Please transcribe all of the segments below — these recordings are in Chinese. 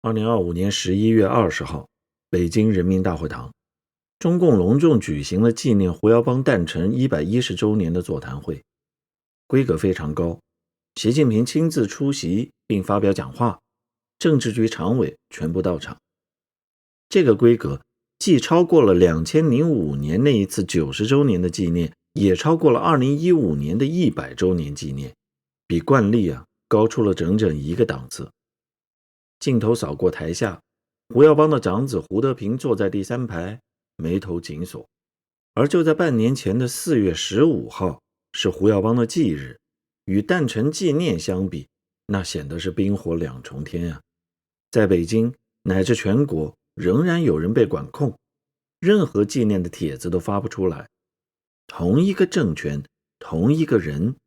2025年11月20号，北京人民大会堂，中共隆重举行了纪念胡耀邦诞辰110周年的座谈会，规格非常高。习近平亲自出席并发表讲话，政治局常委全部到场。这个规格既超过了2005年那一次90周年的纪念，也超过了2015年的100周年纪念，比惯例高出了整整一个档次。镜头扫过台下，胡耀邦的长子胡德平坐在第3排，眉头紧锁。而就在半年前的4月15号，是胡耀邦的忌日，与诞辰纪念相比，那显得是冰火两重天啊！在北京乃至全国，仍然有人被管控，任何纪念的帖子都发不出来。同一个政权，同一个人，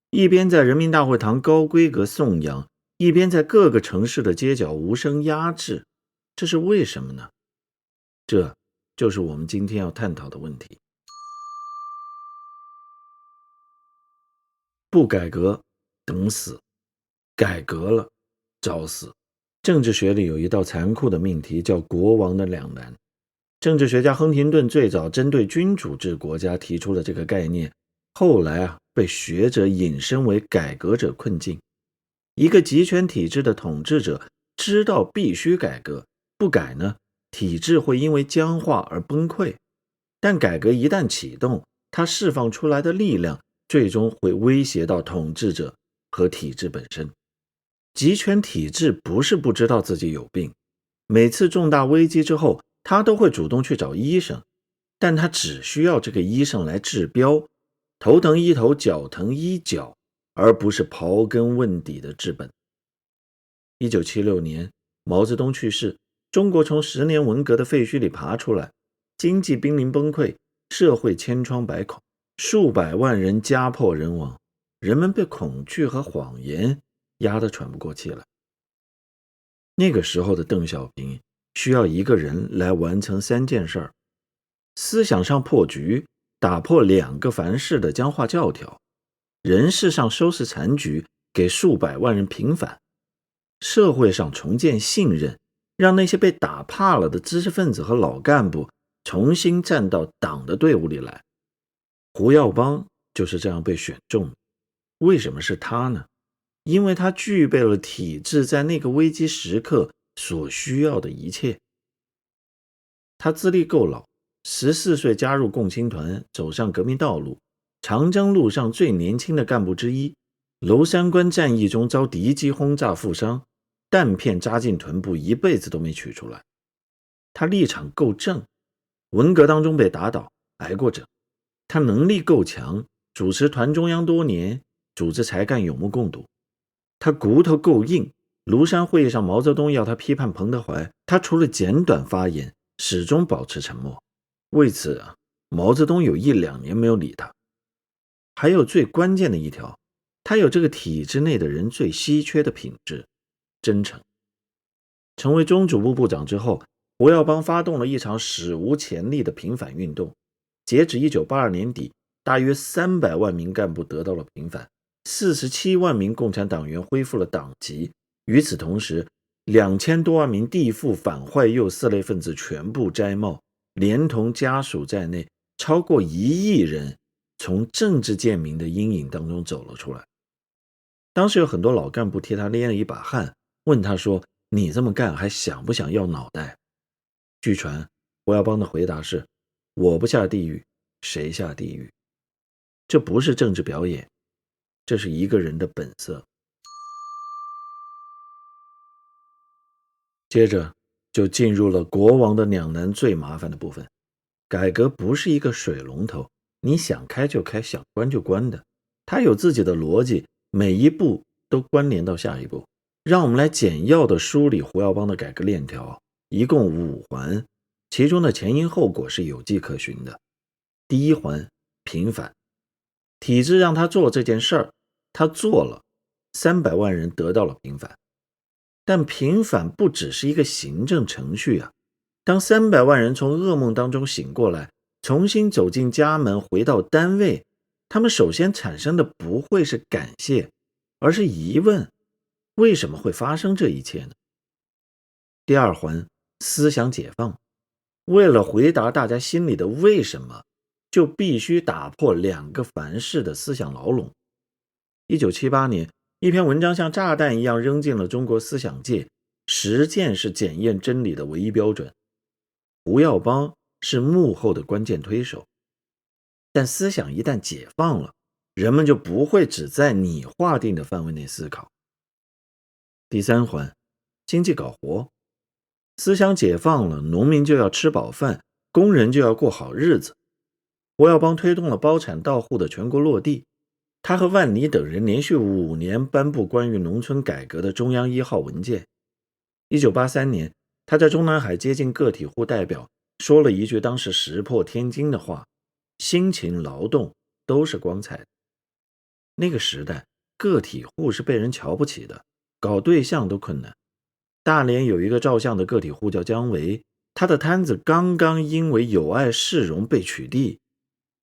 一边在人民大会堂高规格颂扬，一边在各个城市的街角无声压制，这是为什么呢？这就是我们今天要探讨的问题。不改革等死，改革了找死。政治学里有一道残酷的命题，叫国王的两难。政治学家亨廷顿最早针对君主制国家提出了这个概念，后来被学者引申为改革者困境。一个集权体制的统治者知道必须改革，不改呢，体制会因为僵化而崩溃。但改革一旦启动，它释放出来的力量最终会威胁到统治者和体制本身。集权体制不是不知道自己有病，每次重大危机之后，他都会主动去找医生，但他只需要这个医生来治标，头疼医头，脚疼医脚，而不是刨根问底的治本。1976年，毛泽东去世，中国从10年文革的废墟里爬出来，经济濒临崩溃，社会千疮百孔，数百万人家破人亡，人们被恐惧和谎言压得喘不过气来。那个时候的邓小平需要一个人来完成3件事：思想上破局，打破2个凡是的僵化教条；人事上收拾残局，给数百万人平反；社会上重建信任，让那些被打怕了的知识分子和老干部重新站到党的队伍里来。胡耀邦就是这样被选中的。为什么是他呢？因为他具备了体制在那个危机时刻所需要的一切。他资历够老，14岁加入共青团，走上革命道路，长江路上最年轻的干部之一，娄山关战役中遭敌机轰炸负伤，弹片扎进臀部，一辈子都没取出来。他立场够正，文革当中被打倒，挨过整。他能力够强，主持团中央多年，组织才干有目共睹。他骨头够硬，庐山会议上毛泽东要他批判彭德怀，他除了简短发言，始终保持沉默。为此毛泽东有1-2年没有理他。还有最关键的一条，他有这个体制内的人最稀缺的品质，真诚。成为中组部部长之后，胡耀邦发动了一场史无前例的平反运动。截止1982年底，大约300万名干部得到了平反，47万名共产党员恢复了党籍。与此同时，2000多万名地富反坏右4类分子全部摘帽，连同家属在内，超过1亿人从政治贱民的阴影当中走了出来。当时有很多老干部替他捏了一把汗，问他说：“你这么干还想不想要脑袋？”据传，胡耀邦的回答是：“我不下地狱，谁下地狱？”这不是政治表演，这是一个人的本色。接着就进入了国王的两难最麻烦的部分。改革不是一个水龙头，你想开就开，想关就关的，它有自己的逻辑，每一步都关联到下一步。让我们来简要的梳理胡耀邦的改革链条，一共5环，其中的前因后果是有迹可循的。第一环，平反。体制让他做这件事儿，他做了，300万人得到了平反。但平反不只是一个行政程序当300万人从噩梦当中醒过来，重新走进家门，回到单位，他们首先产生的不会是感谢，而是疑问：为什么会发生这一切呢？第二环，思想解放。为了回答大家心里的为什么，就必须打破两个凡是的思想牢笼。1978年，一篇文章像炸弹一样扔进了中国思想界，实践是检验真理的唯一标准。胡耀邦是幕后的关键推手，但思想一旦解放了，人们就不会只在你划定的范围内思考。第三环，经济搞活。思想解放了，农民就要吃饱饭，工人就要过好日子。胡耀邦推动了包产到户的全国落地，他和万里等人连续5年颁布关于农村改革的中央1号文件。1983年，他在中南海接近个体户代表，说了一句当时石破天惊的话：辛勤劳动都是光彩的。那个时代，个体户是被人瞧不起的，搞对象都困难。大连有一个照相的个体户叫姜维，他的摊子刚刚因为有碍市容被取缔。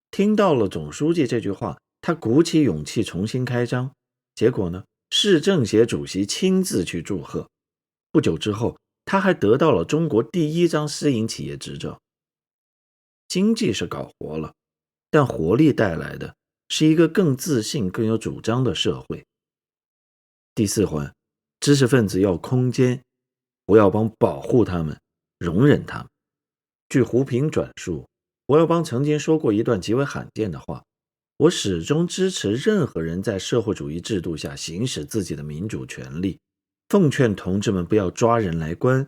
听到了总书记这句话，他鼓起勇气重新开张。结果呢，市政协主席亲自去祝贺。不久之后，他还得到了中国第1张私营企业执照。经济是搞活了，但活力带来的是一个更自信、更有主张的社会。第四环，知识分子要空间。胡耀邦保护他们，容忍他们。据胡平转述，胡耀邦曾经说过一段极为罕见的话：我始终支持任何人在社会主义制度下行使自己的民主权利，奉劝同志们不要抓人来关，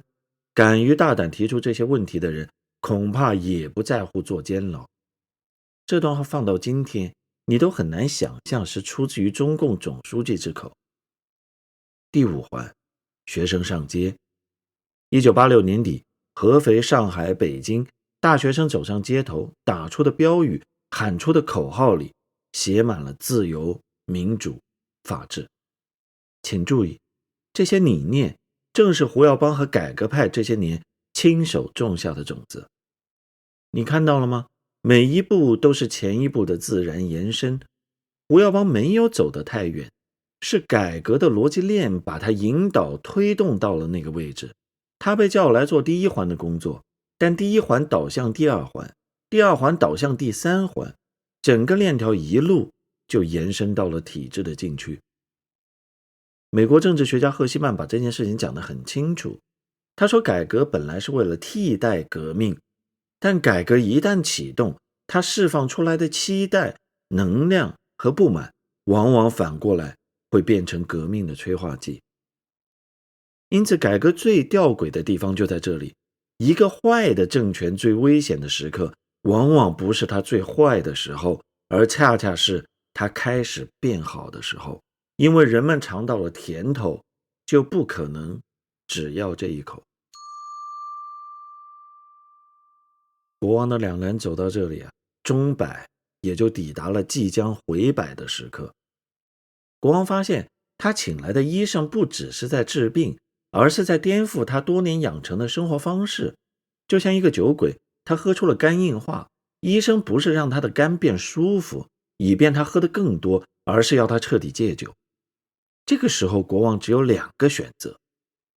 敢于大胆提出这些问题的人，恐怕也不在乎坐监牢。这段话放到今天，你都很难想象是出自于中共总书记之口。第五环，学生上街。1986年底，合肥、上海、北京，大学生走上街头，打出的标语、喊出的口号里，写满了自由、民主、法治。请注意，这些理念正是胡耀邦和改革派这些年亲手种下的种子。你看到了吗？每一步都是前一步的自然延伸。胡耀邦没有走得太远，是改革的逻辑链把他引导推动到了那个位置。他被叫来做第1环的工作，但第1环导向第2环，第2环导向第3环，整个链条一路就延伸到了体制的禁区。美国政治学家赫希曼把这件事情讲得很清楚。他说，改革本来是为了替代革命，但改革一旦启动，它释放出来的期待、能量和不满，往往反过来会变成革命的催化剂。因此，改革最吊诡的地方就在这里。一个坏的政权最危险的时刻，往往不是它最坏的时候，而恰恰是它开始变好的时候。因为人们尝到了甜头，就不可能只要这一口。国王的两难走到这里钟摆也就抵达了即将回摆的时刻。国王发现，他请来的医生不只是在治病，而是在颠覆他多年养成的生活方式。就像一个酒鬼，他喝出了肝硬化，医生不是让他的肝变舒服，以便他喝得更多，而是要他彻底戒酒。这个时候，国王只有2个选择，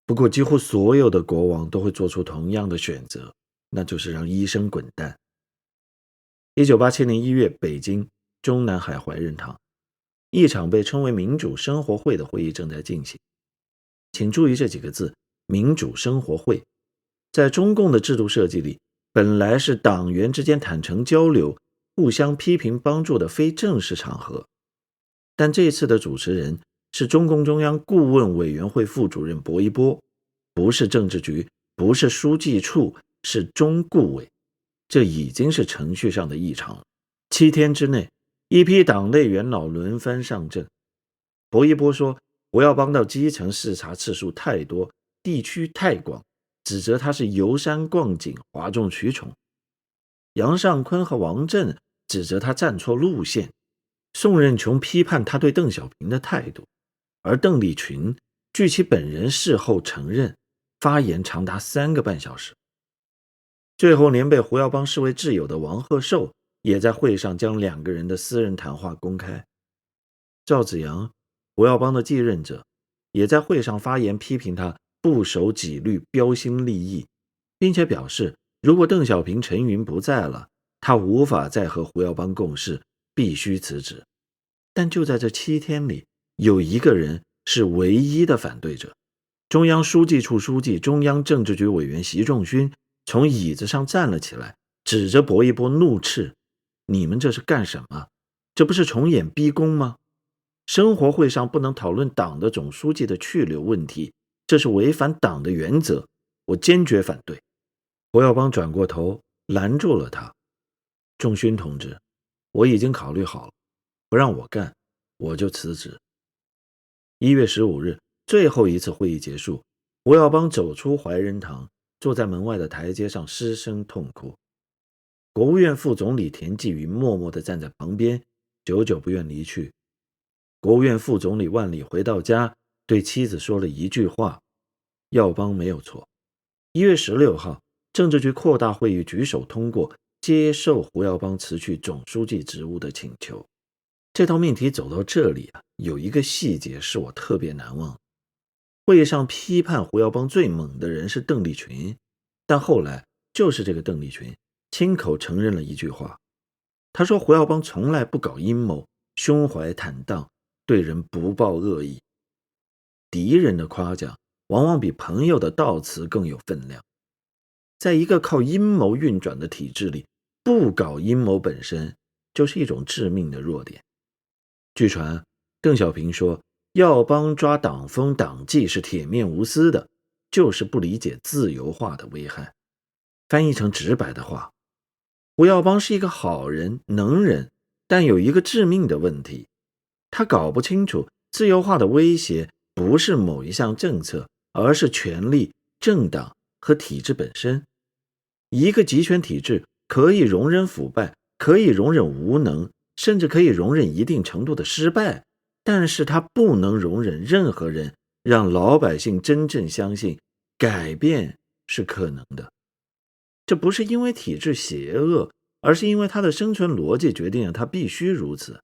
不过几乎所有的国王都会做出同样的选择，那就是让医生滚蛋。1987年1月，北京中南海怀仁堂，一场被称为民主生活会的会议正在进行。请注意这几个字，民主生活会。在中共的制度设计里，本来是党员之间坦诚交流、互相批评帮助的非正式场合，但这次的主持人是中共中央顾问委员会副主任薄一波，不是政治局，不是书记处，是中顾委。这已经是程序上的异常。7天之内，一批党内元老轮番上阵。薄一波说，胡耀邦到基层视察次数太多，地区太广，指责他是游山逛景、哗众取宠。杨尚昆和王震指责他站错路线。宋任穷批判他对邓小平的态度，而邓丽群据其本人事后承认，发言长达3个半小时。最后连被胡耀邦视为挚友的王鹤寿也在会上将2个人的私人谈话公开。赵紫阳，胡耀邦的继任者，也在会上发言批评他不守纪律，标新立异，并且表示如果邓小平、陈云不在了，他无法再和胡耀邦共事，必须辞职。但就在这7天里，有一个人是唯一的反对者。中央书记处书记、中央政治局委员习仲勋从椅子上站了起来，指着薄一波怒斥：你们这是干什么？这不是重演逼宫吗？生活会上不能讨论党的总书记的去留问题，这是违反党的原则，我坚决反对。胡耀邦转过头拦住了他：仲勋同志，我已经考虑好了，不让我干，我就辞职。1月15日，最后一次会议结束，胡耀邦走出怀仁堂，坐在门外的台阶上失声痛哭。国务院副总理田纪云默默地站在旁边，久久不愿离去。国务院副总理万里回到家，对妻子说了一句话：耀邦没有错。1月16号，政治局扩大会议举手通过接受胡耀邦辞去总书记职务的请求。这道命题走到这里有一个细节是我特别难忘。会议上批判胡耀邦最猛的人是邓丽群，但后来就是这个邓丽群亲口承认了一句话，他说胡耀邦从来不搞阴谋，胸怀坦荡，对人不抱恶意。敌人的夸奖往往比朋友的悼词更有分量。在一个靠阴谋运转的体制里，不搞阴谋本身就是一种致命的弱点。据传，邓小平说耀邦抓党风党纪是铁面无私的，就是不理解自由化的危害。翻译成直白的话，胡耀邦是一个好人能人，但有一个致命的问题，他搞不清楚自由化的威胁不是某一项政策，而是权力、政党和体制本身。一个集权体制可以容忍腐败，可以容忍无能，甚至可以容忍一定程度的失败，但是他不能容忍任何人让老百姓真正相信改变是可能的。这不是因为体制邪恶，而是因为它的生存逻辑决定了它必须如此。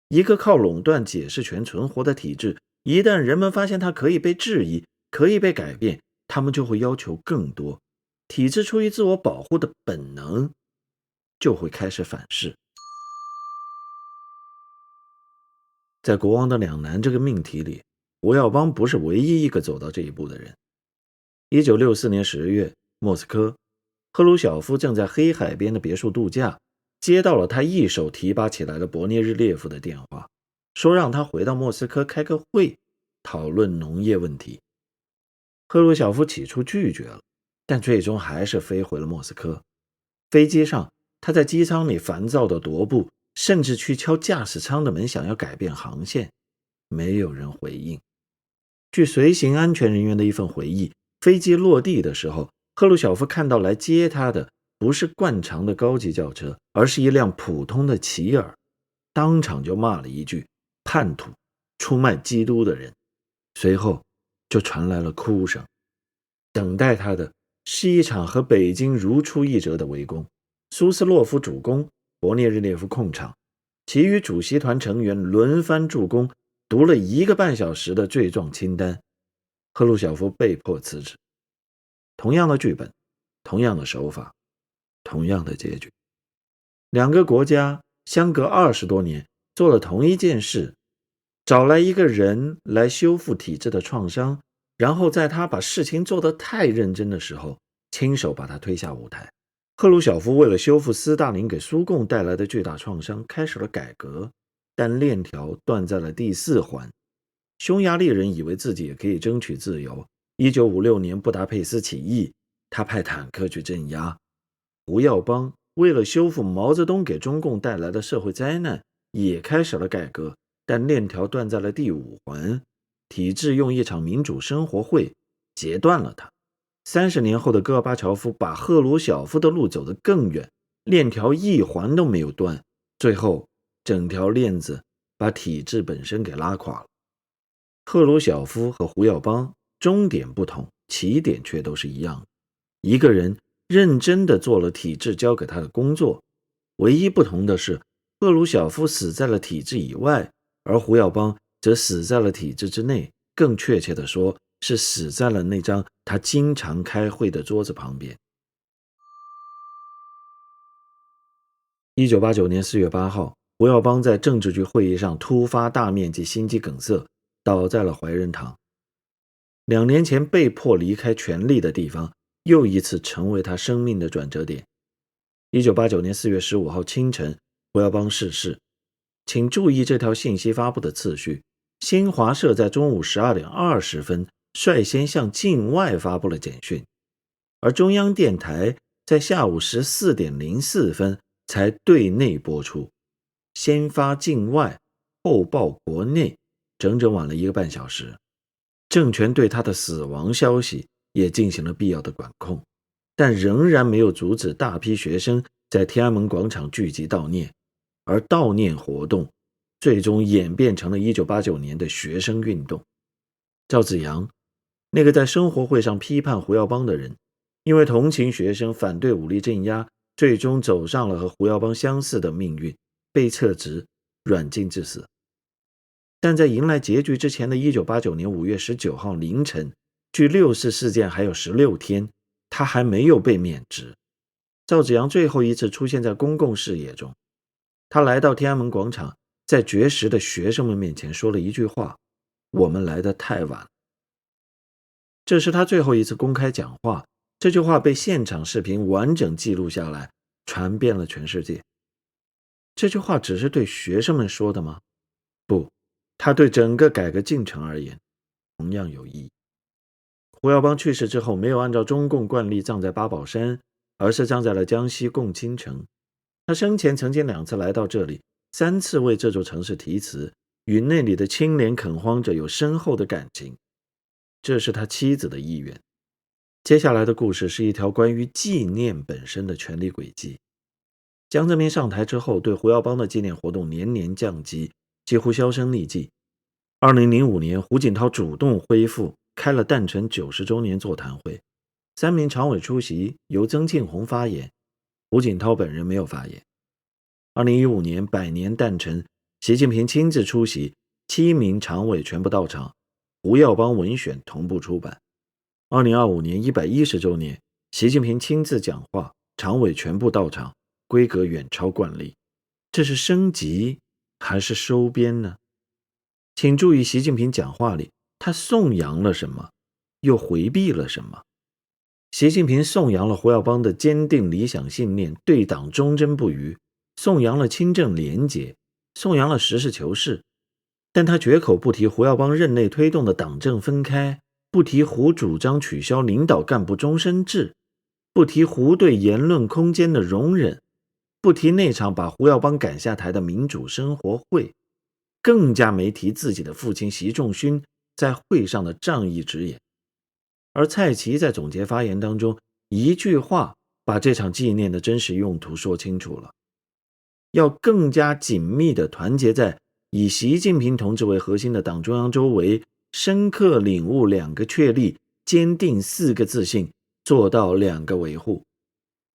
一个靠垄断解释权存活的体制，一旦人们发现它可以被质疑，可以被改变，他们就会要求更多。体制出于自我保护的本能，就会开始反噬。在国王的两难这个命题里，胡耀邦不是唯一一个走到这一步的人。1964年10月，莫斯科，赫鲁晓夫正在黑海边的别墅度假，接到了他一手提拔起来的勃涅日列夫的电话，说让他回到莫斯科开个会，讨论农业问题。赫鲁晓夫起初拒绝了，但最终还是飞回了莫斯科。飞机上，他在机舱里烦躁地踱步，甚至去敲驾驶舱的门，想要改变航线，没有人回应。据随行安全人员的一份回忆，飞机落地的时候，赫鲁晓夫看到来接他的不是惯常的高级轿车，而是一辆普通的齐尔，当场就骂了一句叛徒，出卖基督的人。随后就传来了哭声。等待他的是一场和北京如出一辙的围攻，苏斯洛夫主攻，勃涅日列夫控场，其余主席团成员轮番助攻，读了1个半小时的罪状清单。赫鲁晓夫被迫辞职。同样的剧本，同样的手法，同样的结局。两个国家相隔20多年做了同一件事，找来一个人来修复体制的创伤，然后在他把事情做得太认真的时候，亲手把他推下舞台。赫鲁晓夫为了修复斯大林给苏共带来的巨大创伤，开始了改革，但链条断在了第4环。匈牙利人以为自己也可以争取自由。1956年布达佩斯起义，他派坦克去镇压。胡耀邦为了修复毛泽东给中共带来的社会灾难，也开始了改革，但链条断在了第5环。体制用一场民主生活会截断了它。30年后的戈尔巴乔夫把赫鲁晓夫的路走得更远，链条1环都没有断，最后整条链子把体制本身给拉垮了。赫鲁晓夫和胡耀邦终点不同，起点却都是一样的。一个人认真地做了体制交给他的工作，唯一不同的是，赫鲁晓夫死在了体制以外，而胡耀邦则死在了体制之内。更确切地说，是死在了那张他经常开会的桌子旁边。1989年4月8号，胡耀邦在政治局会议上突发大面积心肌梗塞，倒在了怀仁堂。2年前被迫离开权力的地方，又一次成为他生命的转折点。1989年4月15号清晨，胡耀邦逝世。请注意这条信息发布的次序：新华社在中午12点20分率先向境外发布了简讯，而中央电台在下午14点04分才对内播出，先发境外，后报国内，整整晚了1个半小时。政权对他的死亡消息也进行了必要的管控，但仍然没有阻止大批学生在天安门广场聚集悼念，而悼念活动最终演变成了1989年的学生运动。赵紫阳，那个在生活会上批判胡耀邦的人，因为同情学生，反对武力镇压，最终走上了和胡耀邦相似的命运，被撤职，软禁致死。但在迎来结局之前的1989年5月19号凌晨，距六四事件还有16天，他还没有被免职。赵紫阳最后一次出现在公共视野中，他来到天安门广场，在绝食的学生们面前说了一句话：我们来得太晚。这是他最后一次公开讲话，这句话被现场视频完整记录下来，传遍了全世界。这句话只是对学生们说的吗？不，他对整个改革进程而言同样有意义。胡耀邦去世之后，没有按照中共惯例葬在八宝山，而是葬在了江西共青城。他生前曾经2次来到这里，3次为这座城市题词，与那里的清廉垦荒者有深厚的感情。这是他妻子的意愿。接下来的故事是一条关于纪念本身的权力轨迹。江泽民上台之后，对胡耀邦的纪念活动年年降级，几乎销声匿迹。2005年，胡锦涛主动恢复，开了诞辰90周年座谈会，3名常委出席，由曾庆红发言，胡锦涛本人没有发言。2015年100年诞辰，习近平亲自出席，7名常委全部到场，胡耀邦文选同步出版。2025年110周年，习近平亲自讲话，常委全部到场，规格远超惯例。这是升级还是收编呢？请注意习近平讲话里，他颂扬了什么，又回避了什么。习近平颂扬了胡耀邦的坚定理想信念，对党忠贞不渝，颂扬了清正廉洁，颂扬了实事求是，但他绝口不提胡耀邦任内推动的党政分开，不提胡主张取消领导干部终身制，不提胡对言论空间的容忍，不提那场把胡耀邦赶下台的民主生活会，更加没提自己的父亲习仲勋在会上的仗义直言。而蔡奇在总结发言当中，一句话把这场纪念的真实用途说清楚了：要更加紧密地团结在以习近平同志为核心的党中央周围，深刻领悟2个确立，坚定4个自信，做到2个维护。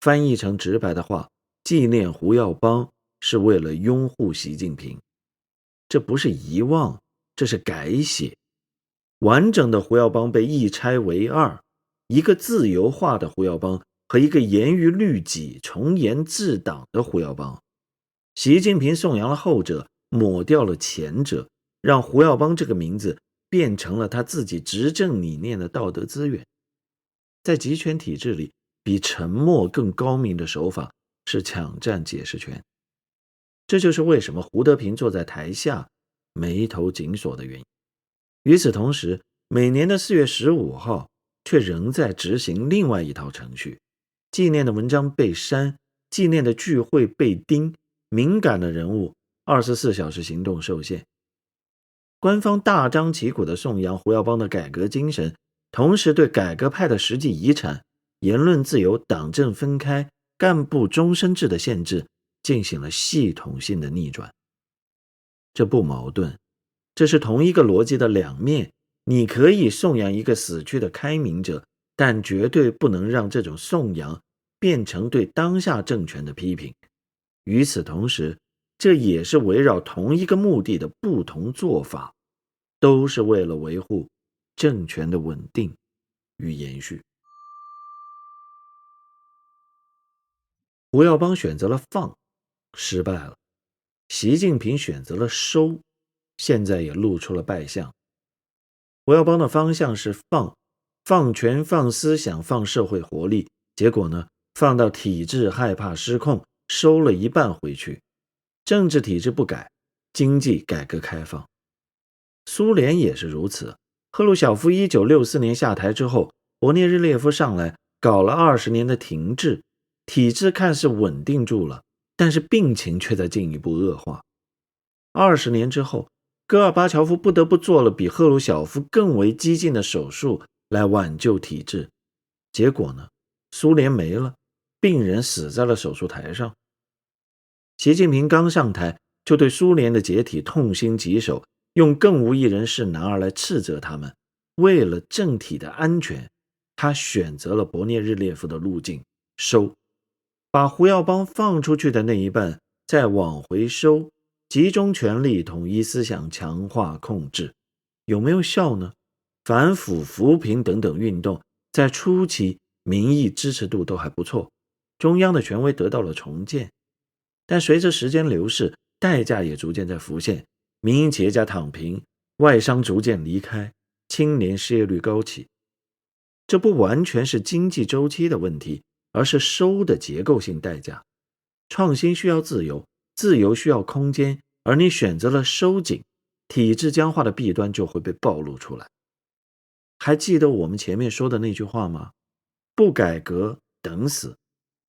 翻译成直白的话，纪念胡耀邦是为了拥护习近平。这不是遗忘，这是改写。完整的胡耀邦被一拆为2，一个自由化的胡耀邦和一个严于律己、从严治党的胡耀邦。习近平颂扬了后者，抹掉了前者，让胡耀邦这个名字变成了他自己执政理念的道德资源。在集权体制里，比沉默更高明的手法是抢占解释权。这就是为什么胡德平坐在台下眉头紧锁的原因。与此同时，每年的4月15号却仍在执行另外一套程序，纪念的文章被删，纪念的聚会被盯，敏感的人物24小时行动受限。官方大张旗鼓地颂扬胡耀邦的改革精神，同时对改革派的实际遗产言论自由、党政分开、干部终身制的限制进行了系统性的逆转。这不矛盾，这是同一个逻辑的2面。你可以颂扬一个死去的开明者，但绝对不能让这种颂扬变成对当下政权的批评。与此同时，这也是围绕同一个目的的不同做法，都是为了维护政权的稳定与延续。胡耀邦选择了放，失败了；习近平选择了收，现在也露出了败相。胡耀邦的方向是放，放权、放思想、放社会活力，结果呢，放到体制害怕失控，收了一半回去。政治体制不改，经济改革开放。苏联也是如此，赫鲁晓夫1964年下台之后，勃列日列夫上来搞了20年的停滞，体制看似稳定住了，但是病情却在进一步恶化。20年之后，戈尔巴乔夫不得不做了比赫鲁晓夫更为激进的手术来挽救体制。结果呢，苏联没了，病人死在了手术台上。习近平刚上台就对苏联的解体痛心疾首，用更无一人是男儿来斥责他们。为了政体的安全，他选择了勃列日列夫的路径，收，把胡耀邦放出去的那一半再往回收，集中权力，统一思想，强化控制。有没有效呢？反腐、扶贫等等运动在初期民意支持度都还不错，中央的权威得到了重建。但随着时间流逝，代价也逐渐在浮现，民营企业家躺平，外商逐渐离开，青年失业率高企。这不完全是经济周期的问题，而是收的结构性代价。创新需要自由，自由需要空间，而你选择了收紧，体制僵化的弊端就会被暴露出来。还记得我们前面说的那句话吗？不改革等死，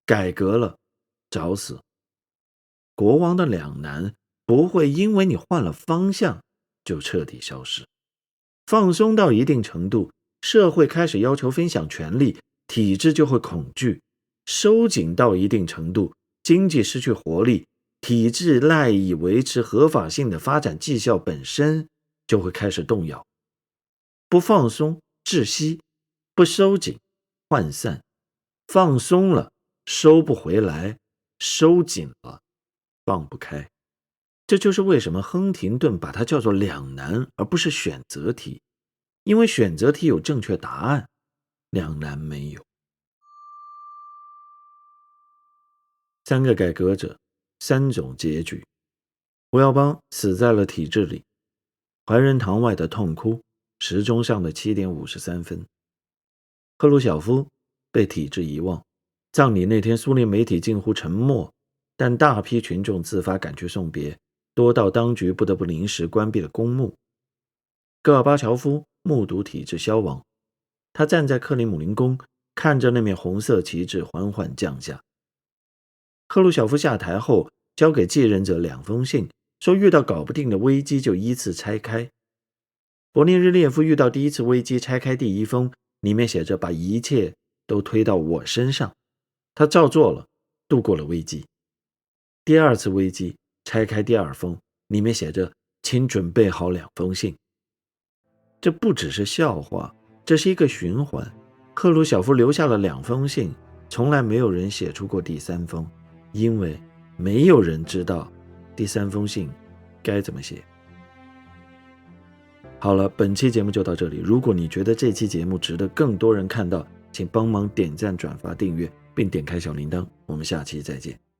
改革了找死。国王的两难不会因为你换了方向就彻底消失。放松到一定程度，社会开始要求分享权利，体制就会恐惧；收紧到一定程度，经济失去活力，体制赖以维持合法性的发展绩效本身就会开始动摇。不放松窒息，不收紧涣散，放松了收不回来，收紧了放不开。这就是为什么亨廷顿把它叫做两难而不是选择题，因为选择题有正确答案，两难没有。三个改革者，三种结局。胡耀邦死在了体制里，怀仁堂外的痛哭，时钟上的7点53分。赫鲁晓夫被体制遗忘，葬礼那天苏联媒体近乎沉默，但大批群众自发赶去送别，多到当局不得不临时关闭了公墓。戈尔巴乔夫目睹体制消亡，他站在克里姆林宫，看着那面红色旗帜缓缓降下。赫鲁晓夫下台后，交给继任者2封信，说遇到搞不定的危机就依次拆开。勃列日列夫遇到第一次危机，拆开第1封，里面写着把一切都推到我身上，他照做了，度过了危机。第2次危机，拆开第2封，里面写着请准备好2封信。这不只是笑话，这是一个循环。赫鲁晓夫留下了2封信，从来没有人写出过第3封，因为没有人知道第3封信该怎么写。好了，本期节目就到这里。如果你觉得这期节目值得更多人看到，请帮忙点赞、转发、订阅，并点开小铃铛。我们下期再见。